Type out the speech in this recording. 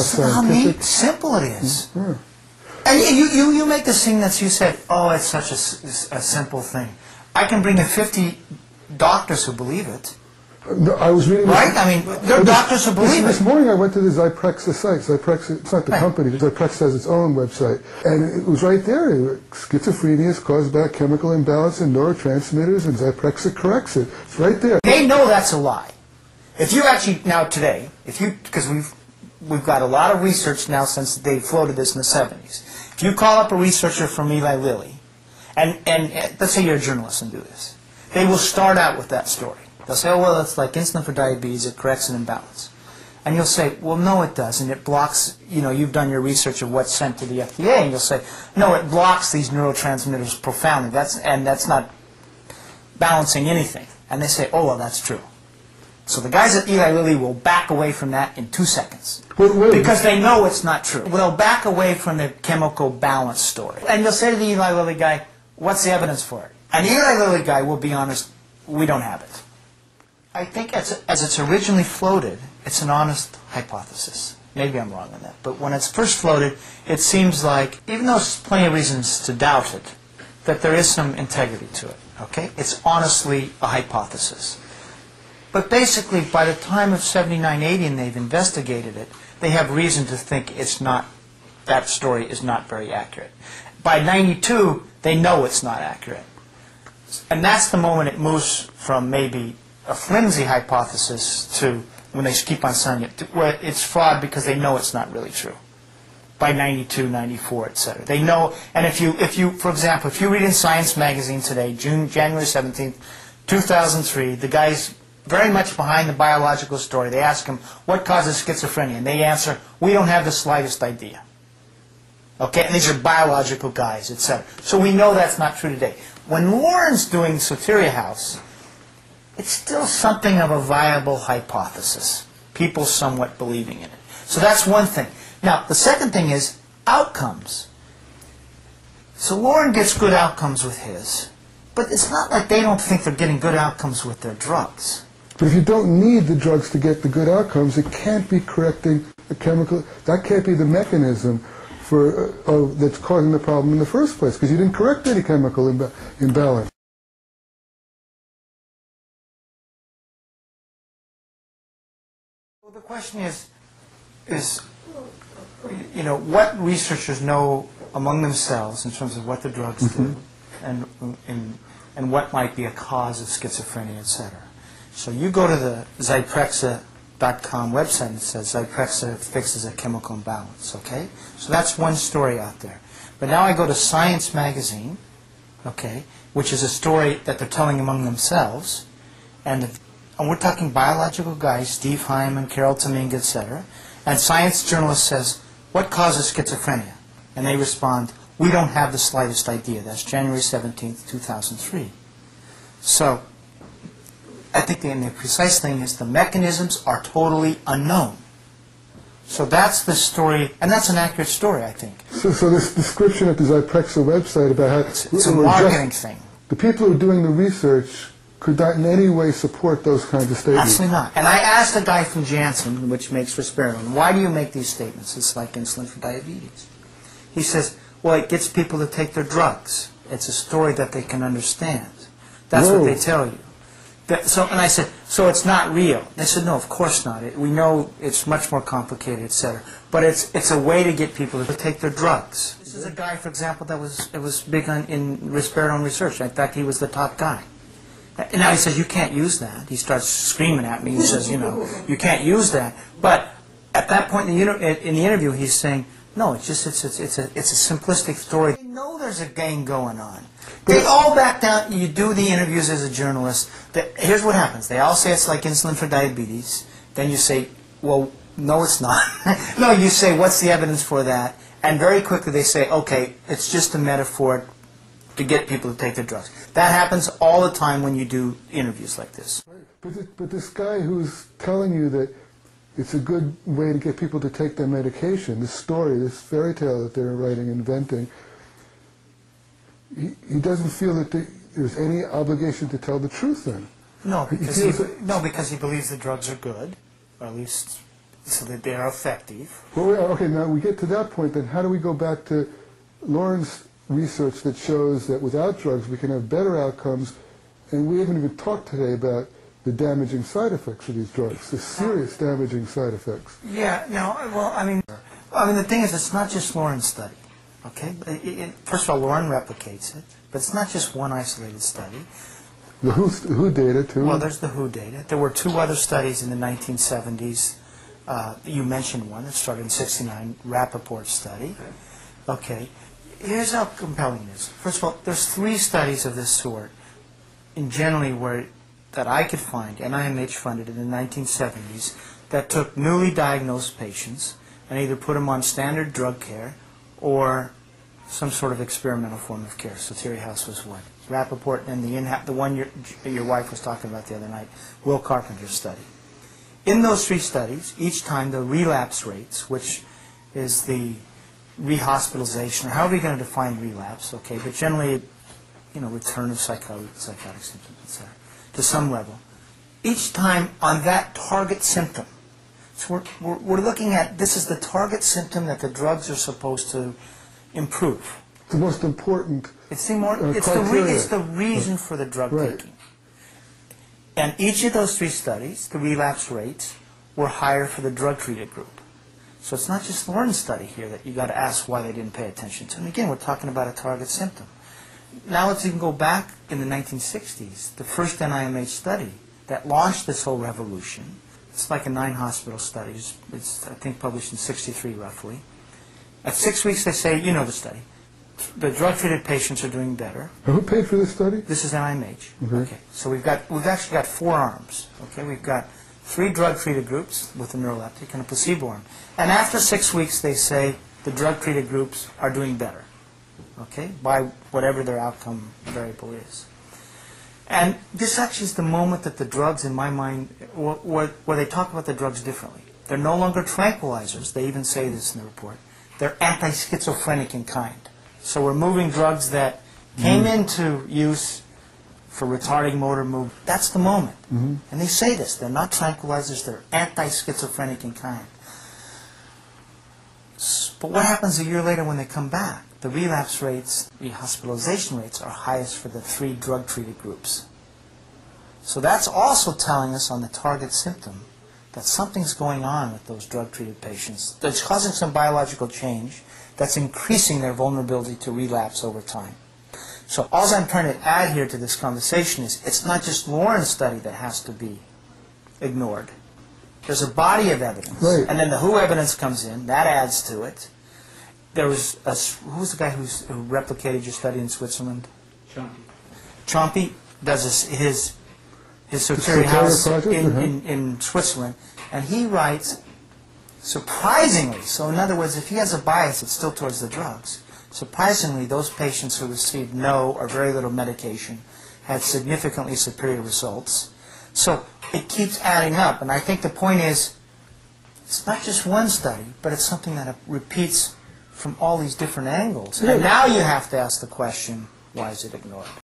scientific. How simple it is. Yeah. And you make this thing that you said, oh, it's such a simple thing. I can bring in 50 doctors who believe it. No, I was reading. Right? I mean, there are doctors who believe it. This morning I went to the Zyprexa site. Zyprexa, it's not the company. Zyprexa has its own website. And it was right there. Schizophrenia is caused by a chemical imbalance in neurotransmitters, and Zyprexa corrects it. It's right there. They know that's a lie. If you actually, now today, because we've got a lot of research now since they floated this in the 70s. If you call up a researcher from Eli Lilly, and let's say you're a journalist and do this, they will start out with that story. They'll say, oh, well, it's like insulin for diabetes, it corrects an imbalance. And you'll say, well, no, it doesn't. It blocks, you've done your research of what's sent to the FDA, and you'll say, no, it blocks these neurotransmitters profoundly. That's not balancing anything. And they say, oh, well, that's true. So the guys at Eli Lilly will back away from that in 2 seconds. Because they know it's not true. They'll back away from the chemical balance story. And you'll say to the Eli Lilly guy, what's the evidence for it? And the Eli Lilly guy will be honest, we don't have it. I think as it's originally floated, it's an honest hypothesis. Maybe I'm wrong on that. But when it's first floated, it seems like, even though there's plenty of reasons to doubt it, that there is some integrity to it. Okay? It's honestly a hypothesis. But basically, by the time of 79, 80, and they've investigated it, they have reason to think that story is not very accurate. By 92, they know it's not accurate. And that's the moment it moves from maybe a flimsy hypothesis to, when they keep on saying it, where it's fraud because they know it's not really true. By 92, 94, etc. They know, and if you, for example, if you read in Science magazine today, January 17th, 2003, the guy's very much behind the biological story. They ask him, what causes schizophrenia? And they answer, we don't have the slightest idea. Okay, and these are biological guys, etc. So we know that's not true today. When Loren's doing Soteria House, it's still something of a viable hypothesis. People somewhat believing in it. So that's one thing. Now, the second thing is outcomes. So Loren gets good outcomes with his, but it's not like they don't think they're getting good outcomes with their drugs. But if you don't need the drugs to get the good outcomes, it can't be correcting the chemical. That can't be the mechanism for that's causing the problem in the first place, because you didn't correct any chemical imbalance. Well, the question is, what researchers know among themselves in terms of what the drugs do, and what might be a cause of schizophrenia, etc. So you go to the Zyprexa.com website and it says Zyprexa fixes a chemical imbalance, okay? So that's one story out there. But now I go to Science magazine, okay, which is a story that they're telling among themselves, and we're talking biological guys, Steve Hyman, Carol Domingue, etc. And Science journalist says, what causes schizophrenia? And they respond, we don't have the slightest idea. That's January 17th, 2003. So I think the precise thing is the mechanisms are totally unknown. So that's the story, and that's an accurate story, I think. So this description at the Zyprexa website about how it's a marketing thing. The people who are doing the research could not in any way support those kinds of statements. Absolutely not. And I asked a guy from Janssen, which makes risperidone, why do you make these statements? It's like insulin for diabetes. He says, well, it gets people to take their drugs. It's a story that they can understand. That's what they tell you. And I said, so it's not real? They said, no, of course not. We know it's much more complicated, etc. But it's a way to get people to take their drugs. This is a guy, for example, that was big in risperidone research. In fact, he was the top guy. And now he says, you can't use that. He starts screaming at me. He says, you can't use that. But at that point in the interview, he's saying, no, it's just it's a simplistic story. They know there's a game going on. They all back down. You do the interviews as a journalist. Here's what happens. They all say it's like insulin for diabetes. Then you say, well, no, it's not. No, you say, what's the evidence for that? And very quickly they say, okay, it's just a metaphor to get people to take their drugs. That happens all the time when you do interviews like this. But this guy who's telling you that it's a good way to get people to take their medication, this story, this fairy tale that they're writing, inventing, he doesn't feel that there's any obligation to tell the truth then. No, because he believes the drugs are good, or at least so that they are effective. Well, okay, now we get to that point, then how do we go back to Loren's research that shows that without drugs we can have better outcomes, and we haven't even talked today about the damaging side effects of these drugs, the serious damaging side effects. Yeah, no, well, I mean, the thing is, it's not just Loren's study, okay? First of all, Loren replicates it, but it's not just one isolated study. The WHO data, too. Well, there's the WHO data. There were two other studies in the 1970s. You mentioned one that started in '69, Rappaport study. Okay, here's how compelling it is. First of all, there's three studies of this sort, in generally that I could find, NIMH funded in the 1970s, that took newly diagnosed patients and either put them on standard drug care or some sort of experimental form of care. So Terry House was one. Rappaport and the one your wife was talking about the other night, Will Carpenter's study. In those three studies, each time the relapse rates, which is the rehospitalization, or however you're going to define relapse, okay, but generally, return of psychotic symptoms, etc., to some level. Each time on that target symptom, so we're looking at, this is the target symptom that the drugs are supposed to improve. The most important It's criteria. it's the reason for the drug taking. And each of those three studies, the relapse rates were higher for the drug-treated group. So it's not just Loren's study here that you got to ask why they didn't pay attention to. And again, we're talking about a target symptom. Now let's even go back in the 1960s, the first NIMH study that launched this whole revolution. It's like a 9-hospital study. It's I think published in '63 roughly. At 6 weeks, they say, you know the study. The drug-treated patients are doing better. And who paid for this study? This is NIMH. Okay. So we've actually got 4 arms. Okay. We've got 3 drug-treated groups with a neuroleptic and a placebo arm. And after 6 weeks, they say the drug-treated groups are doing better. Okay, by whatever their outcome variable is. And this actually is the moment that the drugs, in my mind, where they talk about the drugs differently. They're no longer tranquilizers. They even say this in the report. They're anti-schizophrenic in kind. So we're moving drugs that came into use for retarding motor movement. That's the moment. And they say this. They're not tranquilizers. They're anti-schizophrenic in kind. But what happens a year later when they come back? The relapse rates, the hospitalization rates are highest for the 3 drug-treated groups. So that's also telling us on the target symptom that something's going on with those drug-treated patients that's causing some biological change that's increasing their vulnerability to relapse over time. So all I'm trying to add here to this conversation is it's not just Loren's study that has to be ignored. There's a body of evidence. Right. And then the WHO evidence comes in. That adds to it. There was who was the guy who replicated your study in Switzerland? Chompy does his Soteria House in Switzerland, and he writes surprisingly. So in other words, if he has a bias, it's still towards the drugs. Surprisingly, those patients who received no or very little medication had significantly superior results. So it keeps adding up, and I think the point is, it's not just one study, but it's something that repeats from all these different angles. And now you have to ask the question, why is it ignored?